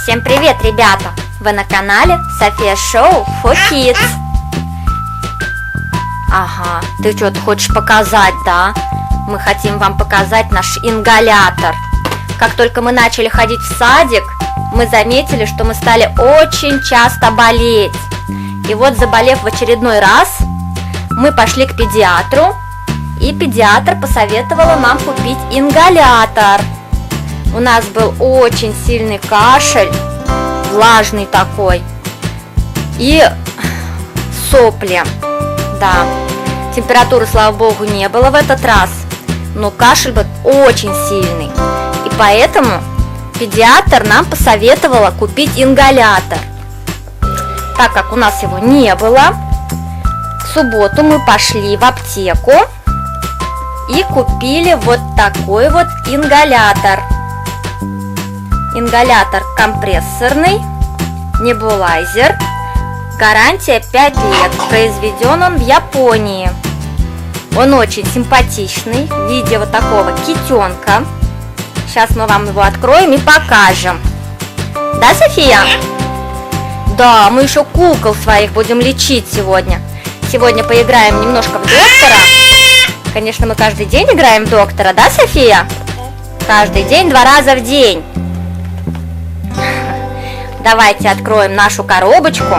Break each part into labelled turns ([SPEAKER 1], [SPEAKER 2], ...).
[SPEAKER 1] Всем привет, ребята! Вы на канале София Шоу for Kids. Ага, ты что-то хочешь показать, да? Мы хотим вам показать наш ингалятор. Как только мы начали ходить в садик, мы заметили, что мы стали очень часто болеть. И вот, заболев в очередной раз, мы пошли к педиатру, и педиатр посоветовала нам купить ингалятор. У нас был очень сильный кашель, влажный такой, и сопли. Да, температуры, слава богу, не было в этот раз, но кашель был очень сильный. И поэтому педиатр нам посоветовала купить ингалятор. Так как у нас его не было, в субботу мы пошли в аптеку и купили вот такой вот ингалятор. Ингалятор компрессорный, небулайзер. Гарантия 5 лет. Произведен он в Японии. Он очень симпатичный, в виде вот такого китенка. Сейчас мы вам его откроем и покажем. Да, София? Да, мы еще кукол своих будем лечить сегодня. Сегодня поиграем немножко в доктора. Конечно, мы каждый день играем в доктора, да, София? Каждый день, 2 раза в день. Давайте откроем нашу коробочку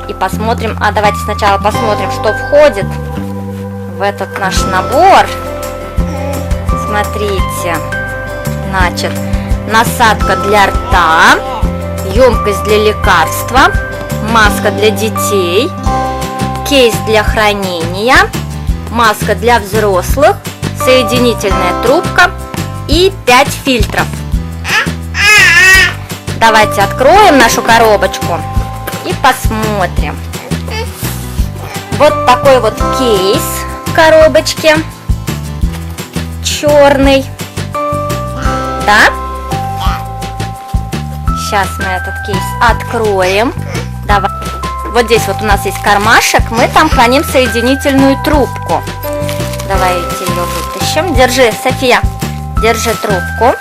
[SPEAKER 1] и посмотрим. Давайте сначала посмотрим, что входит в этот наш набор. Смотрите. Значит, насадка для рта, емкость для лекарства, маска для детей, кейс для хранения, маска для взрослых, соединительная трубка и 5 фильтров. Давайте откроем нашу коробочку и посмотрим. Вот такой вот кейс в коробочке, черный. Да? Сейчас мы этот кейс откроем. Давай. Вот здесь вот у нас есть кармашек, мы там храним соединительную трубку. Давайте ее вытащим. Держи, София, держи трубку.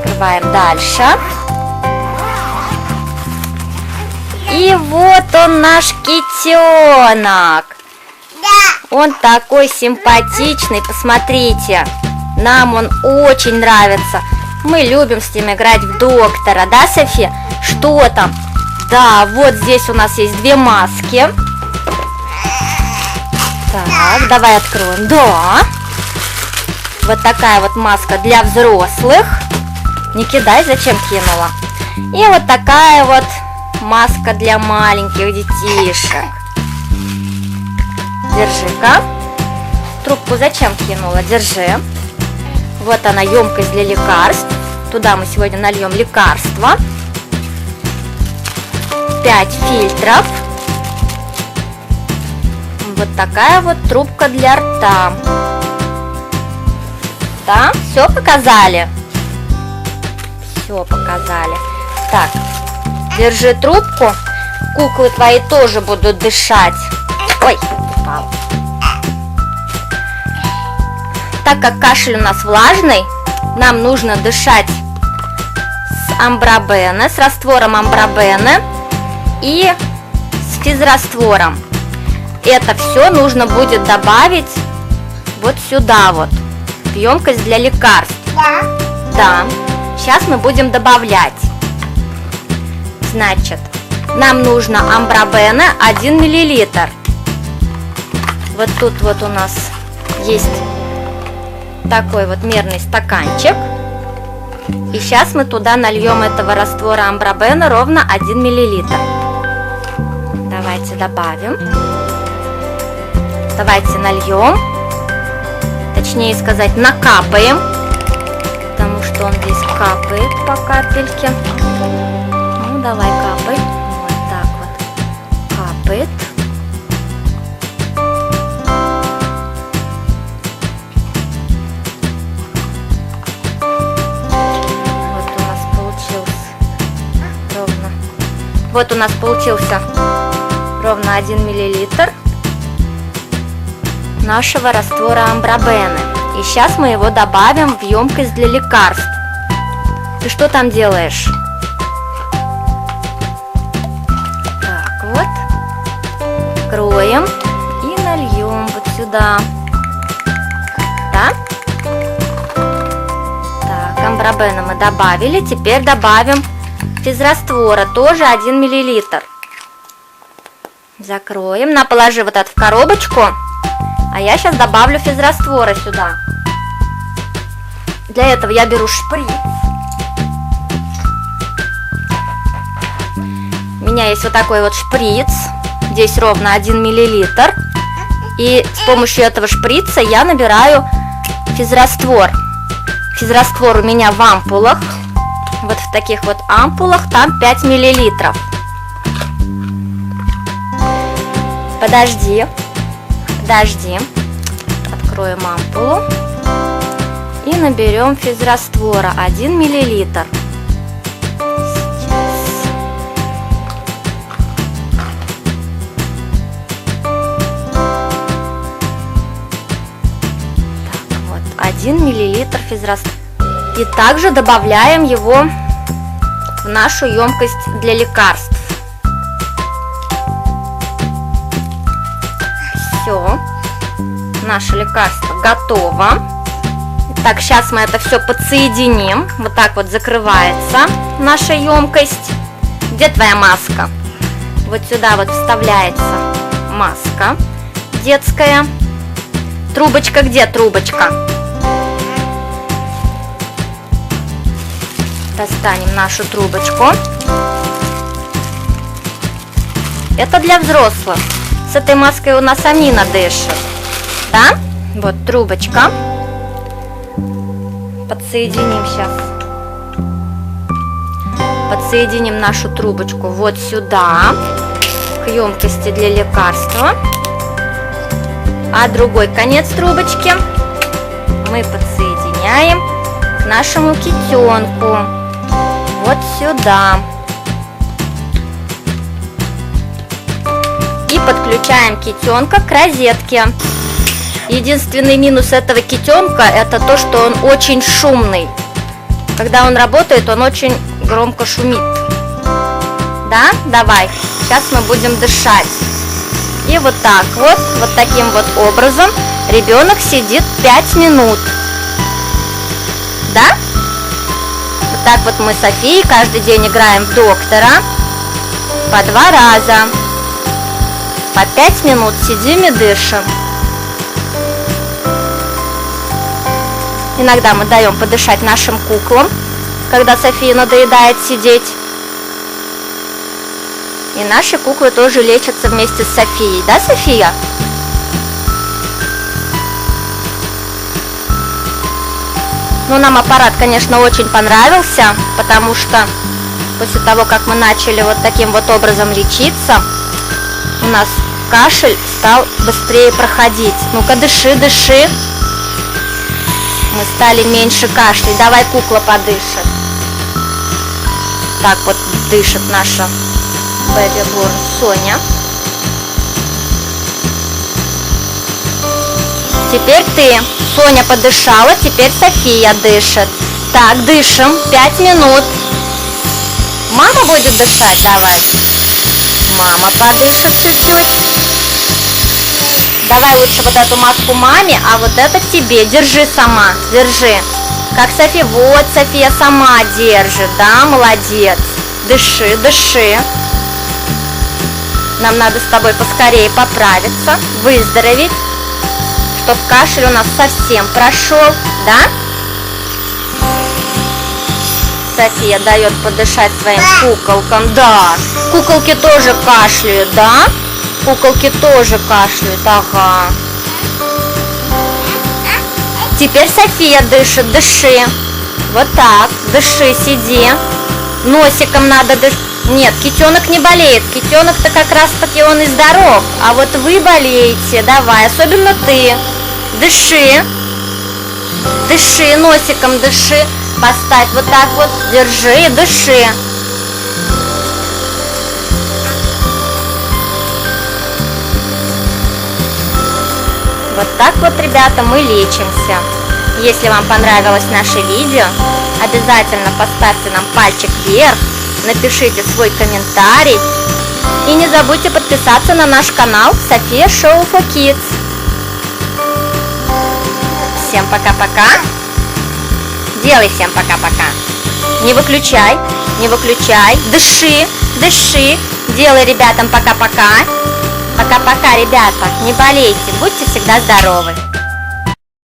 [SPEAKER 1] Открываем дальше. И вот он, наш китенок. Он такой симпатичный, посмотрите. Нам он очень нравится. Мы любим с ним играть в доктора, да, София? Что там? Да, вот здесь у нас есть 2 маски. Так, давай откроем. Да. Вот такая вот маска для взрослых. Не кидай, зачем кинула. И вот такая вот маска для маленьких детишек. Держи-ка. Трубку зачем кинула? Держи. Вот она, емкость для лекарств. Туда мы сегодня нальем лекарства. 5 фильтров. Вот такая вот трубка для рта. Да, все показали? Все показали. Так, держи трубку. Куклы твои тоже будут дышать. Ой, упал. Так как кашель у нас влажный, нам нужно дышать с амбробене, с раствором амбробене и с физраствором. Это все нужно будет добавить вот сюда вот, в емкость для лекарств. Да. Сейчас мы будем добавлять. Значит, нам нужно амбробене 1 мл. Вот тут вот у нас есть такой вот мерный стаканчик. И сейчас мы туда нальем этого раствора амбробене ровно 1 мл. Давайте добавим. Давайте нальем. Точнее сказать, накапаем. Потому что он здесь капает по капельке. Ну, давай капай. Вот так вот. Капает. Вот у нас получился ровно 1 миллилитр нашего раствора амбробене. И сейчас мы его добавим в емкость для лекарств. Ты что там делаешь? сюда. Да? Так, амбробена мы добавили. Теперь добавим физраствора, тоже 1 мл. Закроем. Положи вот это в коробочку. А я сейчас добавлю физраствора сюда. Для этого я беру шприц. У меня есть вот такой вот шприц. Здесь ровно 1 мл. И с помощью этого шприца я набираю физраствор. Физраствор у меня в ампулах. Вот в таких вот ампулах, там 5 мл. Подожди. Откроем ампулу. И наберем физраствора 1 мл. Так, вот 1 мл физраствора. И также добавляем его в нашу емкость для лекарств. Все, наше лекарство готово. Так, сейчас мы это все подсоединим. Вот так вот закрывается наша емкость. Где твоя маска? Вот сюда вот вставляется маска детская. Трубочка где? Трубочка. Достанем нашу трубочку. Это для взрослых. С этой маской у нас Амина дышит. Да? Вот трубочка. Подсоединим сейчас. Подсоединим нашу трубочку вот сюда, к емкости для лекарства. А другой конец трубочки мы подсоединяем к нашему китенку. Вот сюда. И подключаем китенка к розетке. Единственный минус этого китенка — это то, что он очень шумный. Когда он работает, он очень громко шумит. Да? Давай. Сейчас мы будем дышать. И вот так вот, вот таким вот образом ребенок сидит 5 минут. Да? Вот так вот мы с Софией каждый день играем в доктора. По 2 раза. По 5 минут сидим и дышим. Иногда мы даем подышать нашим куклам, когда София надоедает сидеть. И наши куклы тоже лечатся вместе с Софией. Да, София? Ну, нам аппарат, конечно, очень понравился, потому что после того, как мы начали вот таким вот образом лечиться, у нас кашель стал быстрее проходить. Ну-ка, дыши, дыши. Мы стали меньше кашлять. Давай, кукла подышит. Так вот дышит наша бэби-борн Соня. Теперь ты. Соня подышала, теперь София дышит. Так, дышим. 5 минут. Мама будет дышать? Давай. Мама подышит чуть-чуть. Давай лучше вот эту маску маме, а вот это тебе. Держи сама, держи. Как София. Вот София сама держит, да, молодец. Дыши, дыши. Нам надо с тобой поскорее поправиться, выздороветь, чтоб кашель у нас совсем прошел, да? София дает подышать своим куколкам, да. Куколки тоже кашляют, да? Куколки тоже кашляют, ага. Теперь София дышит, дыши. Вот так, дыши, сиди. Носиком надо дышать. Нет, китенок не болеет. Китенок-то как раз таки он и здоров. А вот вы болеете, давай, особенно ты. Дыши. Дыши, носиком дыши. Поставь вот так вот, держи и дыши. Вот так вот, ребята, мы лечимся. Если вам понравилось наше видео, обязательно поставьте нам пальчик вверх, напишите свой комментарий и не забудьте подписаться на наш канал София Show for Kids. всем пока-пока. Делай всем пока-пока. Не выключай, не выключай. Дыши, дыши. Делай ребятам пока-пока. Пока-пока, ребята. Не болейте, будьте всегда здоровы.